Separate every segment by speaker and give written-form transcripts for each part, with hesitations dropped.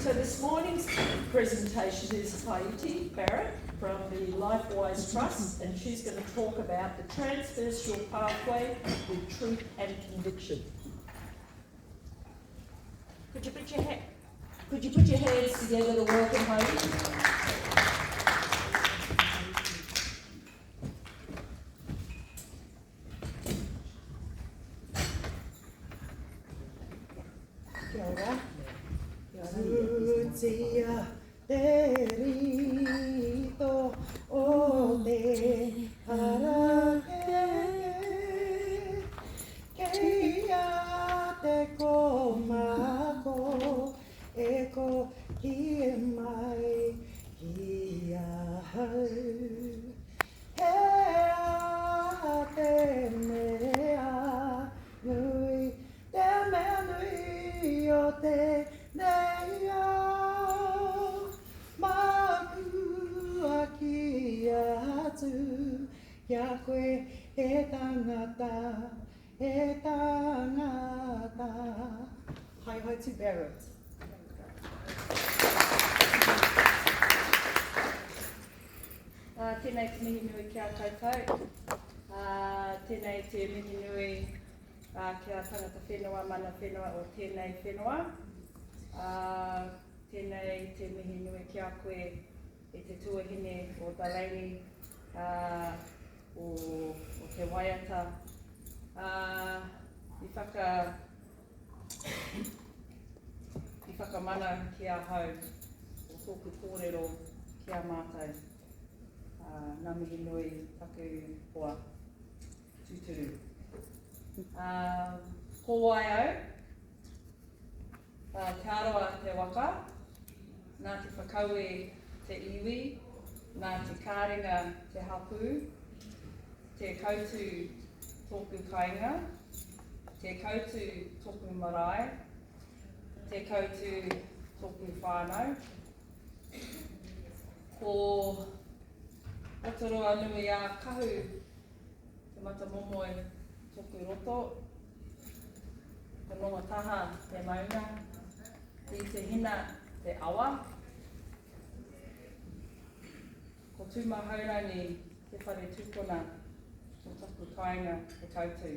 Speaker 1: So this morning's presentation is Haahi Barrett from the Lifewise Trust, and she's going to talk about the transversal pathway with truth and conviction. Could you put your hands together to welcome Haahi?
Speaker 2: Haehaetu O Aotearoa Kia te komako e ko kie mai kia hau Hea te mea nui o te nei au Makua ki atu kia koe e tangata Haehaetu Barrett.
Speaker 3: Tēnei te mihi nui kia koutou. Tēnei te mihi nui kia tangata whenua, mana whenua o tēnei whenua. Tēnei te mihi nui kia koe e te tuahine o Delaney, o te waiata. I whakamana ki a hau o tōku kōrero ki a mātou. Nā mihi nui taku hoa tūturu. Ko waio, te aroa te waka, nā te whakaue te iwi, nā te kāringa te hapu, te kautu tōku kainga, te kautu tōku marae, te kautu tōku whānau. Ko Aotearoa nui a kahu te mata momoi tōku roto, te nonga taha te maunga, i te hina te awa. Ko tūmahaurani te whare tūpuna o tōku kainga te kautu.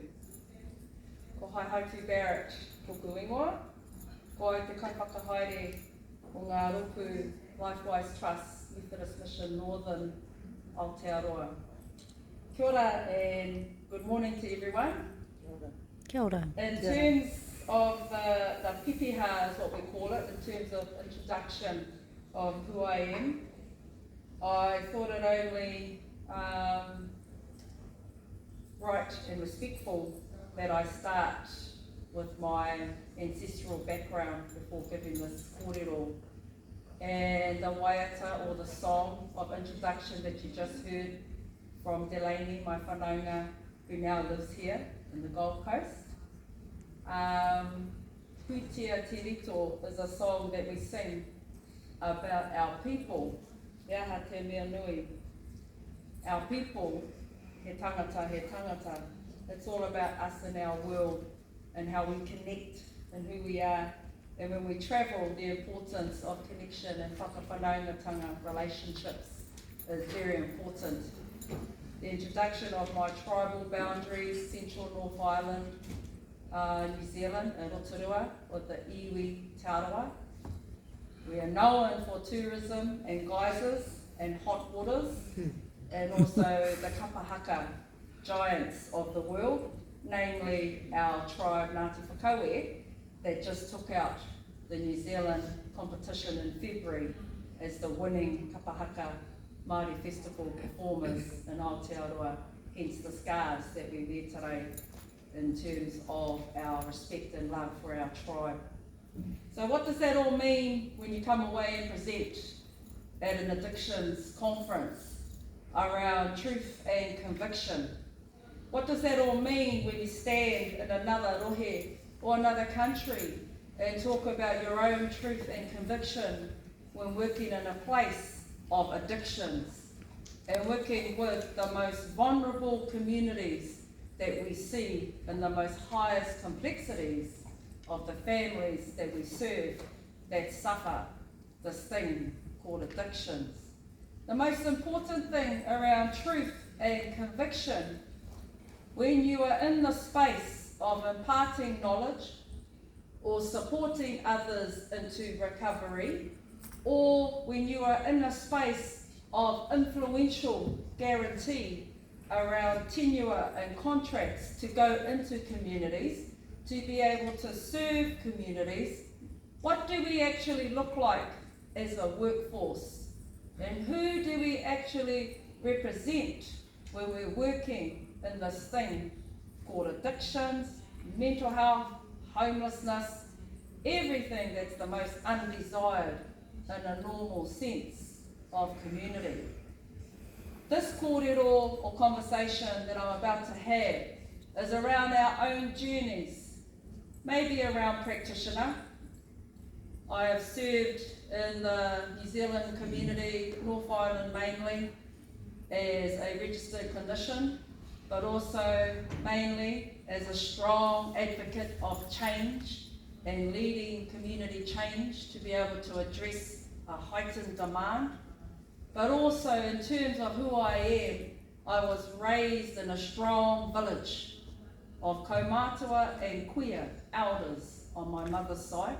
Speaker 3: Ko Haehaetu Barrett tōku ingoa, ko ai te kaipakahaere o ngā roku Lifewise Trust, Methodist Mission Northern Aotearoa. Kia ora and good morning to everyone.
Speaker 2: Kia ora.
Speaker 3: In terms of the pipiha is what we call it, in terms of introduction of who I am, I thought it only right and respectful that I start with my ancestral background before giving this kōrero. And the waiata, or the song of introduction that you just heard from Delaney, my whanaunga, who now lives here in the Gold Coast. Putia Te Rito is a song that we sing about our people. Eaha te mea nui. Our people, he tangata, he tangata. It's all about us and our world and how we connect and who we are. And when we travel, the importance of connection and whakawhanaungatanga relationships is very important. The introduction of my tribal boundaries, Central North Island, New Zealand, and Rotorua, with the iwi Taroa. We are known for tourism and geysers and hot waters, and also the kapahaka giants of the world, namely our tribe Ngāti Whakaue, that just took out the New Zealand competition in February as the winning kapahaka Māori festival performers in Aotearoa, hence the scars that we wear today in terms of our respect and love for our tribe. So what does that all mean when you come away and present at an addictions conference around truth and conviction? What does that all mean when you stand in another rohe or another country and talk about your own truth and conviction when working in a place of addictions and working with the most vulnerable communities that we see in the most highest complexities of the families that we serve, that suffer this thing called addictions. The most important thing around truth and conviction, when you are in the space of imparting knowledge or supporting others into recovery, or when you are in a space of influential guarantee around tenure and contracts to go into communities, to be able to serve communities, what do we actually look like as a workforce? And who do we actually represent when we're working in this thing called addictions, mental health, homelessness, everything that's the most undesired in a normal sense of community? This kōrero or conversation that I'm about to have is around our own journeys, maybe around practitioner. I have served in the New Zealand community, North Island mainly, as a registered clinician, but also mainly as a strong advocate of change and leading community change to be able to address a heightened demand. But also in terms of who I am, I was raised in a strong village of kaumātua and queer elders on my mother's side,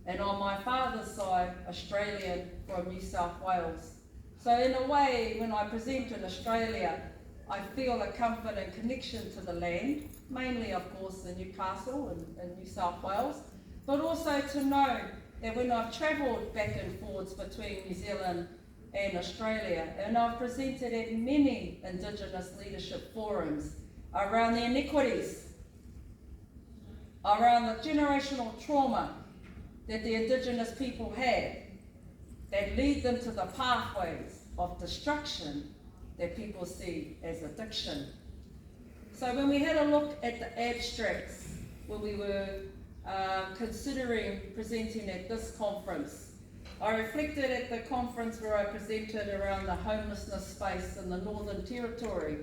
Speaker 3: and on my father's side, Australian from New South Wales. So in a way, when I present in Australia, I feel a comfort and connection to the land, mainly of course in Newcastle and New South Wales, but also to know that when I've travelled back and forwards between New Zealand and Australia, and I've presented at many Indigenous leadership forums around the inequities, around the generational trauma that the Indigenous people had that lead them to the pathways of destruction that people see as addiction. So when we had a look at the abstracts, when we were considering presenting at this conference, I reflected at the conference where I presented around the homelessness space in the Northern Territory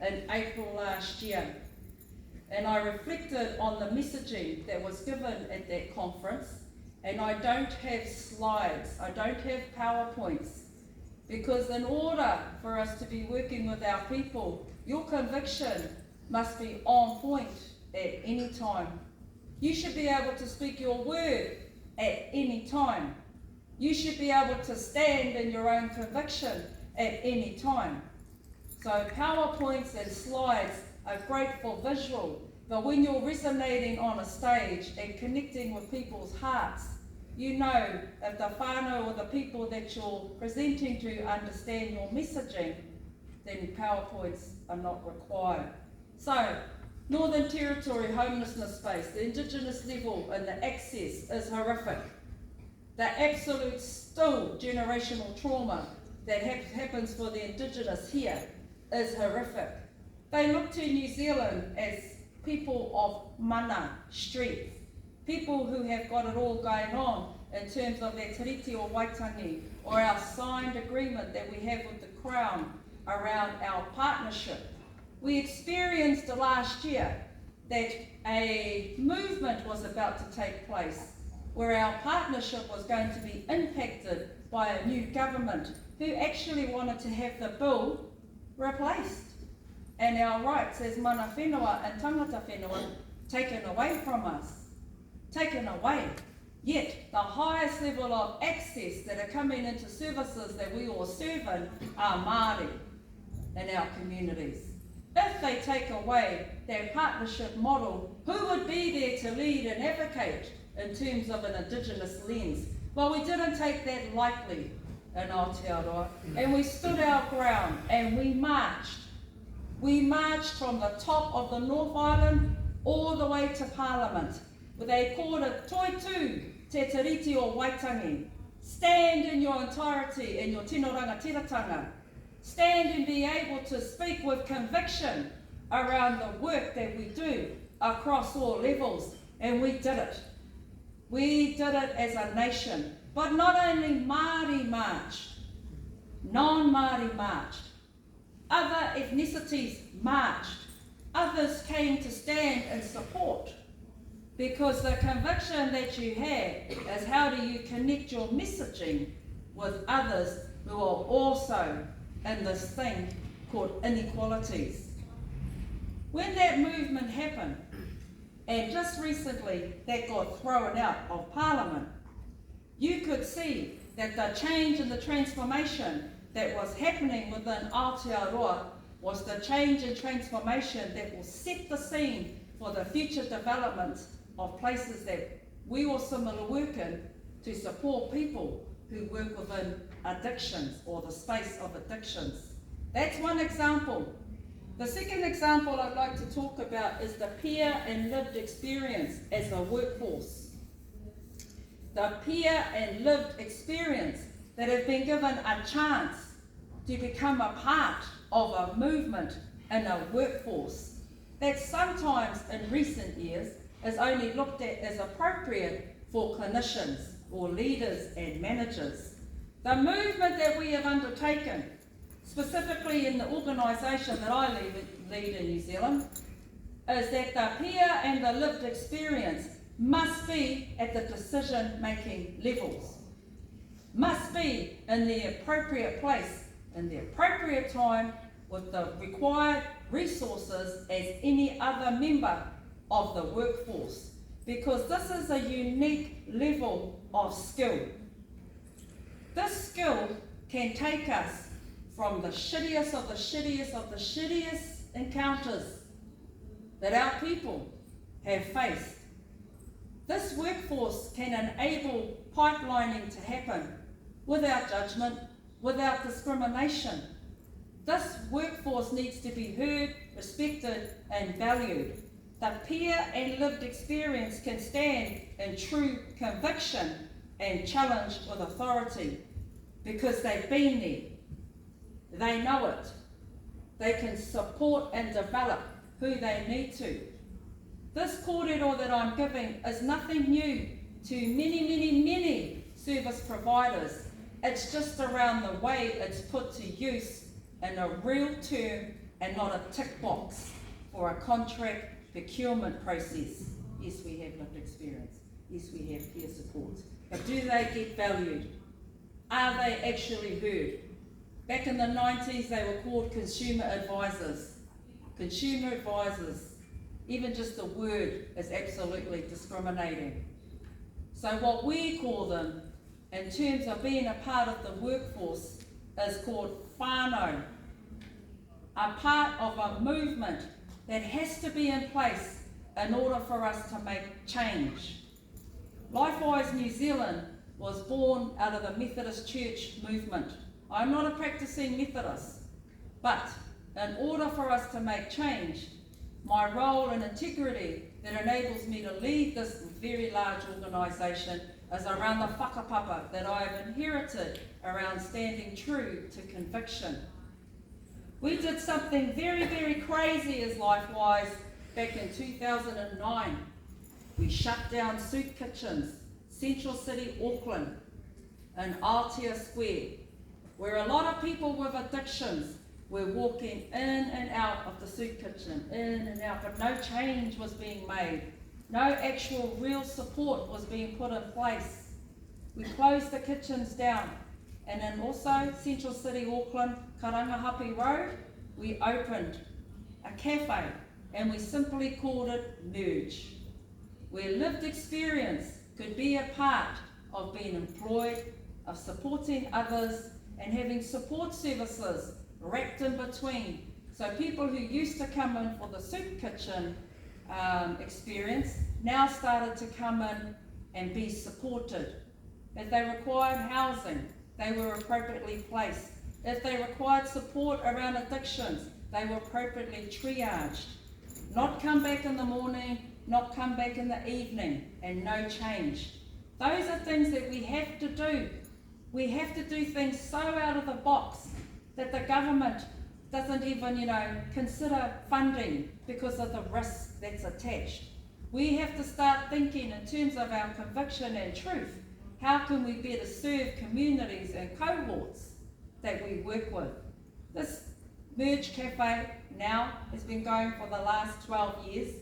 Speaker 3: in April last year. And I reflected on the messaging that was given at that conference, and I don't have slides, I don't have PowerPoints, because in order for us to be working with our people, your conviction must be on point at any time. You should be able to speak your word at any time. You should be able to stand in your own conviction at any time. So PowerPoints and slides are great for visual, but when you're resonating on a stage and connecting with people's hearts, you know if the whānau or the people that you're presenting to understand your messaging, then PowerPoints are not required. So, Northern Territory homelessness space, the Indigenous level and the access is horrific. The absolute still generational trauma that happens for the Indigenous here is horrific. They look to New Zealand as people of mana, strength, people who have got it all going on in terms of their tiriti o waitangi, or our signed agreement that we have with the Crown around our partnership. We experienced last year that a movement was about to take place where our partnership was going to be impacted by a new government who actually wanted to have the bill replaced and our rights as mana whenua and tangata whenua taken away from us. Taken away. Yet the highest level of access that are coming into services that we all serve in are Māori in our communities. If they take away their partnership model, who would be there to lead and advocate in terms of an Indigenous lens? Well, we didn't take that lightly in Aotearoa, and we stood our ground and we marched. We marched from the top of the North Island all the way to Parliament. They called it Toitu Te Tiriti o Waitangi. Stand in your entirety in your tino rangatiratanga. Stand and be able to speak with conviction around the work that we do across all levels, and we did it. We did it as a nation, but not only Māori marched, non-Māori marched, other ethnicities marched, others came to stand and support. Because the conviction that you have is how do you connect your messaging with others who are also in this thing called inequalities. When that movement happened, and just recently that got thrown out of Parliament, you could see that the change and the transformation that was happening within Aotearoa was the change and transformation that will set the scene for the future development of places that we all similar work in to support people who work within addictions or the space of addictions. That's one example. The second example I'd like to talk about is the peer and lived experience as a workforce. The peer and lived experience that have been given a chance to become a part of a movement in a workforce that sometimes in recent years is only looked at as appropriate for clinicians or leaders and managers. The movement that we have undertaken, specifically in the organisation that I lead in New Zealand, is that the peer and the lived experience must be at the decision-making levels, must be in the appropriate place, in the appropriate time, with the required resources as any other member of the workforce, because this is a unique level of skill. This skill can take us from the shittiest of the shittiest of the shittiest encounters that our people have faced. This workforce can enable pipelining to happen without judgment, without discrimination. This workforce needs to be heard, respected and valued. The peer and lived experience can stand in true conviction and challenge with authority because they've been there. They know it. They can support and develop who they need to. This kōrero that I'm giving is nothing new to many service providers. It's just around the way it's put to use in a real term and not a tick box for a contract procurement process. Yes, we have lived experience. Yes, we have peer support. But do they get valued? Are they actually heard? Back in the 90s, they were called consumer advisors. Consumer advisors. Even just the word is absolutely discriminating. So what we call them, in terms of being a part of the workforce, is called whānau. A part of a movement that has to be in place in order for us to make change. Lifewise New Zealand was born out of the Methodist Church movement. I'm not a practicing Methodist, but in order for us to make change, my role and integrity that enables me to lead this very large organisation is around the whakapapa that I have inherited around standing true to conviction. We did something very crazy as Lifewise back in 2009. We shut down soup kitchens, Central City, Auckland, in Aotearoa Square, where a lot of people with addictions were walking in and out of the soup kitchen, in and out, but no change was being made. No actual real support was being put in place. We closed the kitchens down. And then also, Central City, Auckland, Karangahape Road, we opened a cafe and we simply called it Merge, where lived experience could be a part of being employed, of supporting others and having support services wrapped in between. So people who used to come in for the soup kitchen experience now started to come in and be supported. If they required housing, they were appropriately placed. If they required support around addictions, they were appropriately triaged. Not come back in the morning, not come back in the evening, and no change. Those are things that we have to do. We have to do things so out of the box that the government doesn't even, consider funding because of the risk that's attached. We have to start thinking in terms of our conviction and truth. How can we better serve communities and cohorts that we work with? This Merge Cafe now has been going for the last 12 years.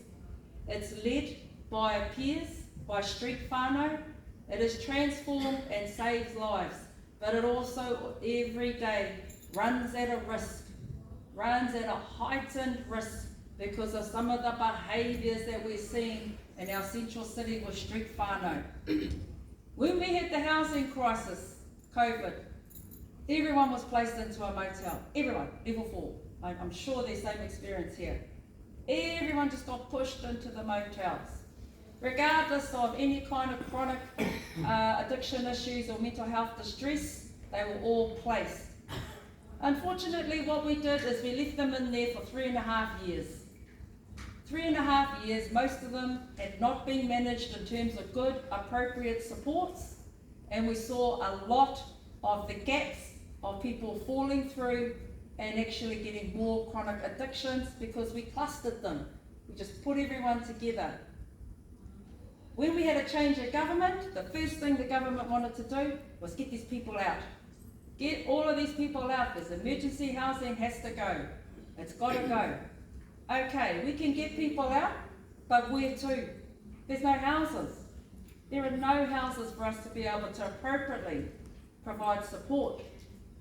Speaker 3: It's led by peers, by street whānau. It has transformed and saves lives, but it also every day runs at a risk, runs at a heightened risk because of some of the behaviours that we're seeing in our central city with street whānau. When we had the housing crisis, COVID, everyone was placed into a motel. Everyone, level 4. I'm sure there's same experience here. Everyone just got pushed into the motels. Regardless of any kind of chronic addiction issues or mental health distress, they were all placed. Unfortunately, what we did is we left them in there for 3.5 years. 3.5 years, most of them had not been managed in terms of good, appropriate supports, and we saw a lot of the gaps of people falling through and actually getting more chronic addictions because we clustered them. We just put everyone together. When we had a change of government, the first thing the government wanted to do was get these people out. Get all of these people out. This emergency housing has to go. It's got to go. Okay, we can get people out, but where to? There's no houses. There are no houses for us to be able to appropriately provide support.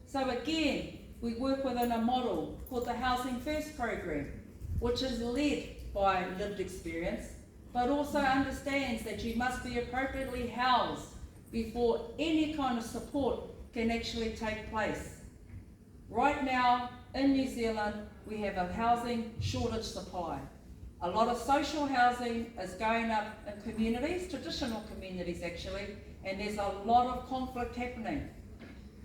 Speaker 3: So again, we work within a model called the Housing First program, which is led by lived experience, but also understands that you must be appropriately housed before any kind of support can actually take place. Right now in New Zealand, we have a housing shortage supply. A lot of social housing is going up in communities, traditional communities actually, and there's a lot of conflict happening.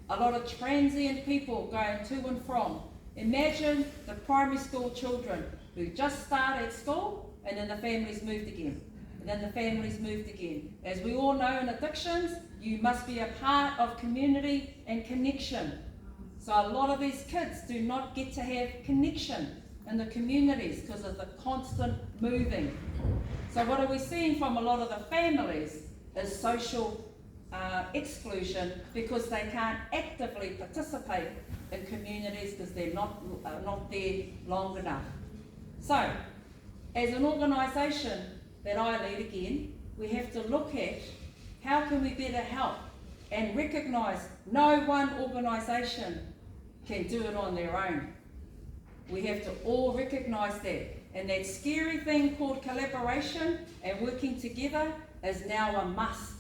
Speaker 3: A lot of transient people going to and from. Imagine the primary school children who just start at school and then the families moved again. And then the families moved again. As we all know in addictions, you must be a part of community and connection. So a lot of these kids do not get to have connection in the communities because of the constant moving. So what are we seeing from a lot of the families is social exclusion because they can't actively participate in communities because they're not there long enough. So, as an organisation that I lead again, we have to look at how can we better help and recognise no one organisation can do it on their own. We have to all recognise that. And that scary thing called collaboration and working together is now a must.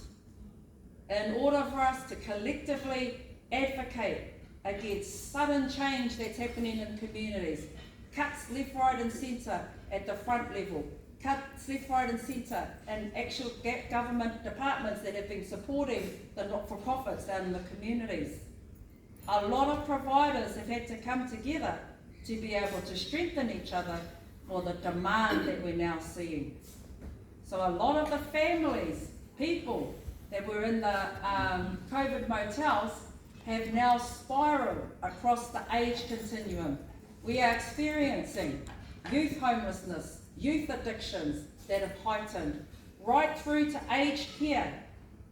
Speaker 3: In order for us to collectively advocate against sudden change that's happening in communities, cuts left, right and centre at the front level, cuts left, right and centre in actual government departments that have been supporting the not-for-profits down in the communities. A lot of providers have had to come together to be able to strengthen each other for the demand that we're now seeing. So a lot of the families, people that were in the COVID motels have now spiraled across the age continuum. We are experiencing youth homelessness, youth addictions that have heightened, right through to aged care,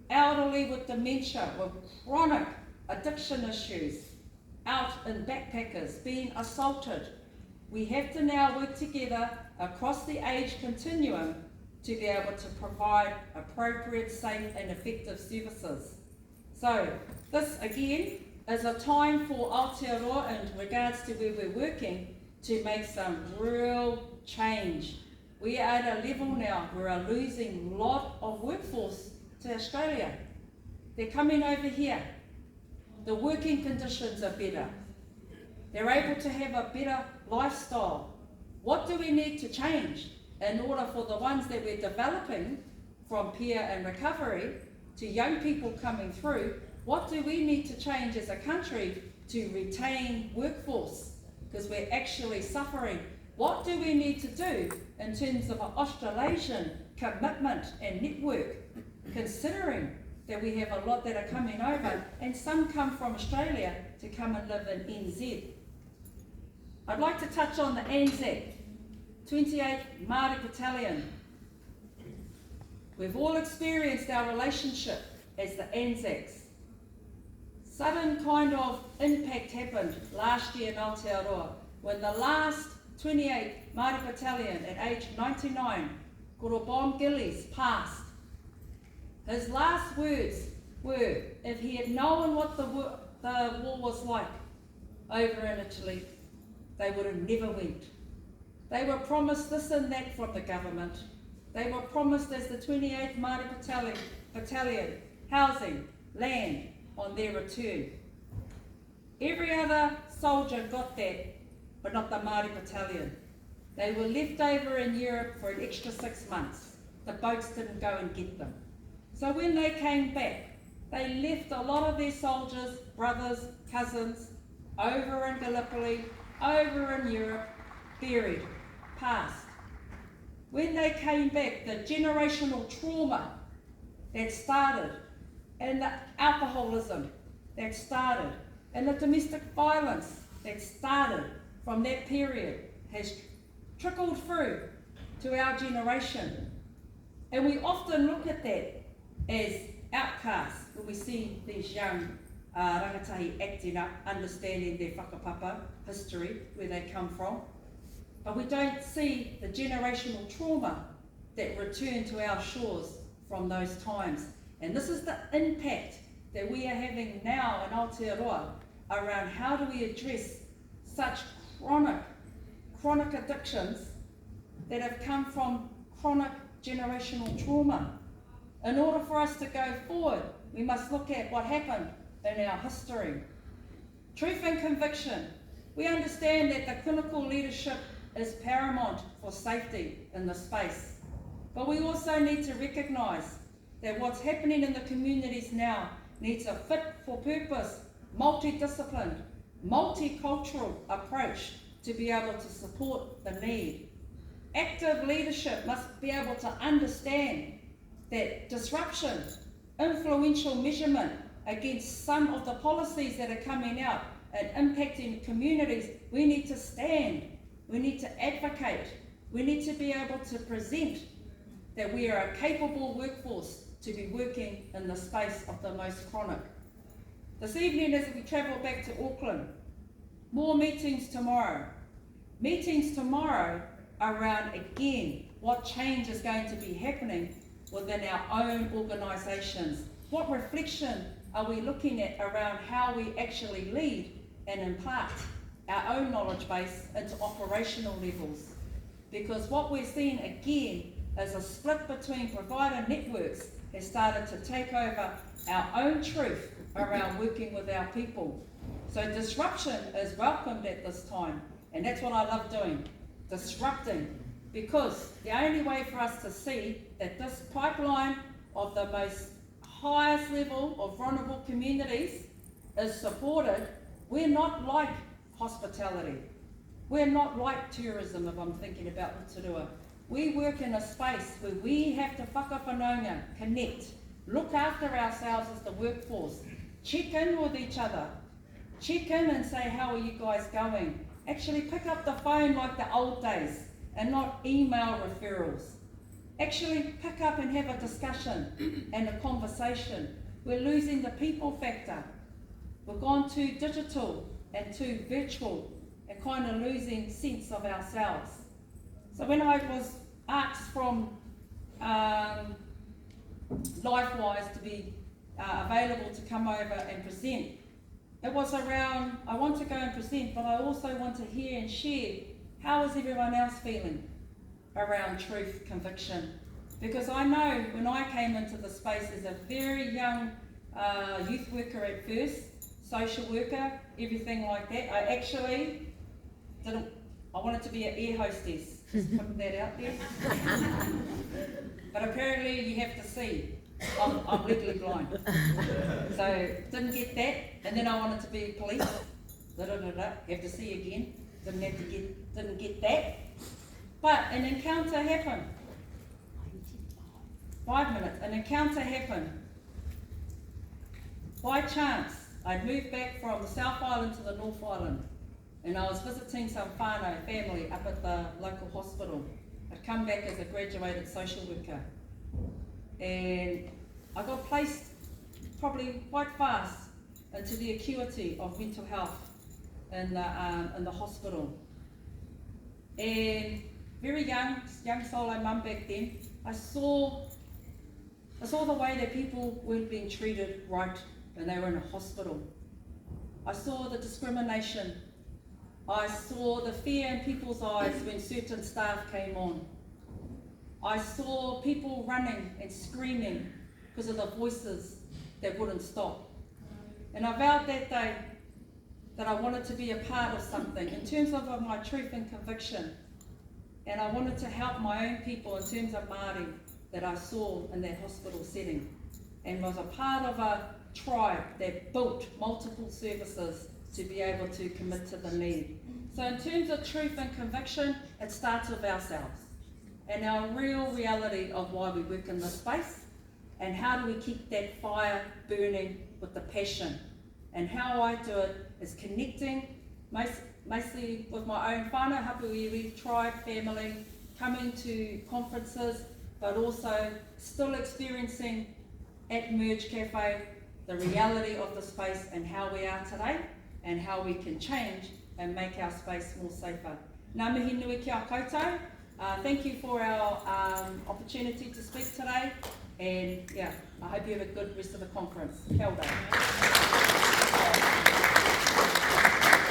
Speaker 3: elderly with dementia, with chronic addiction issues, out in backpackers, being assaulted. We have to now work together across the age continuum to be able to provide appropriate, safe and effective services. So this again is a time for Aotearoa in regards to where we're working to make some real change. We are at a level now where we're losing a lot of workforce to Australia. They're coming over here. The working conditions are better. They're able to have a better lifestyle. What do we need to change in order for the ones that we're developing from peer and recovery to young people coming through? What do we need to change as a country to retain workforce? Because we're actually suffering. What do we need to do in terms of an Australasian commitment and network, considering that we have a lot that are coming over and some come from Australia to come and live in NZ? I'd like to touch on the ANZAC, 28 Māori Battalion. We've all experienced our relationship as the ANZACs. Sudden kind of impact happened last year in Aotearoa when the last 28 Māori Battalion at age 99, Koro Bon Gillies passed. His last words were, if he had known what the war was like over in Italy, they would have never went. They were promised this and that from the government. They were promised as the 28th Māori Battalion housing, land on their return. Every other soldier got that, but not the Māori Battalion. They were left over in Europe for an extra 6 months. The boats didn't go and get them. So when they came back, they left a lot of their soldiers, brothers, cousins, over in Gallipoli, over in Europe, buried, passed. When they came back, the generational trauma that started, and the alcoholism that started, and the domestic violence that started from that period has trickled through to our generation. And we often look at that as outcasts when we see these young rangatahi acting up, understanding their whakapapa history, where they come from. But we don't see the generational trauma that returned to our shores from those times. And this is the impact that we are having now in Aotearoa around how do we address such chronic addictions that have come from chronic generational trauma. In order for us to go forward, we must look at what happened in our history. Truth and conviction. We understand that the clinical leadership is paramount for safety in this space. But we also need to recognise that what's happening in the communities now needs a fit-for-purpose, multidisciplined, multicultural approach to be able to support the need. Active leadership must be able to understand that disruption, influential measurement against some of the policies that are coming out and impacting communities, we need to stand, we need to advocate, we need to be able to present that we are a capable workforce to be working in the space of the most chronic. This evening as we travel back to Auckland, more meetings tomorrow. Meetings tomorrow around, again, what change is going to be happening within our own organisations. What reflection are we looking at around how we actually lead and impart our own knowledge base into operational levels? Because what we're seeing again is a split between provider networks has started to take over our own truth around working with our people. So disruption is welcomed at this time, and that's what I love doing, disrupting, because the only way for us to see that this pipeline of the most highest level of vulnerable communities is supported. We're not like hospitality. We're not like tourism, if I'm thinking about Rotorua. We work in a space where we have to whakawhanaunga, connect, look after ourselves as the workforce, check in with each other, check in and say, how are you guys going? Actually pick up the phone like the old days and not email referrals. Actually pick up and have a discussion and a conversation. We're losing the people factor. We've gone too digital and too virtual and kind of losing sense of ourselves. So when I was asked from Lifewise to be available to come over and present, it was around, I want to go and present, but I also want to hear and share how is everyone else feeling around truth, conviction. Because I know when I came into the space as a very young youth worker at first, social worker, everything like that, I actually didn't, I wanted to be an air hostess. Just putting that out there. But apparently you have to see. I'm legally blind. So didn't get that. And then I wanted to be police. You have to see again. Didn't get that. But an encounter happened. 5 minutes. An encounter happened. By chance, I'd moved back from the South Island to the North Island. And I was visiting some whānau family up at the local hospital. I'd come back as a graduated social worker. And I got placed probably quite fast into the acuity of mental health in the hospital. And very young solo mum back then, I saw the way that people weren't being treated right when they were in a hospital. I saw the discrimination. I saw the fear in people's eyes when certain staff came on. I saw people running and screaming because of the voices that wouldn't stop. And I vowed that day that I wanted to be a part of something in terms of my truth and conviction. And I wanted to help my own people in terms of Māori that I saw in that hospital setting, and was a part of a tribe that built multiple services to be able to commit to the need. So in terms of truth and conviction, it starts with ourselves and our real reality of why we work in this space, and how do we keep that fire burning with the passion. And how I do it is connecting mostly with my own whānau, hapuiwi, tribe, family, coming to conferences, but also still experiencing at Merge Cafe the reality of the space and how we are today, and how we can change and make our space more safer. Ngā mihi nui ki a koutou. Thank you for our opportunity to speak today, and yeah, I hope you have a good rest of the conference. Kia ora.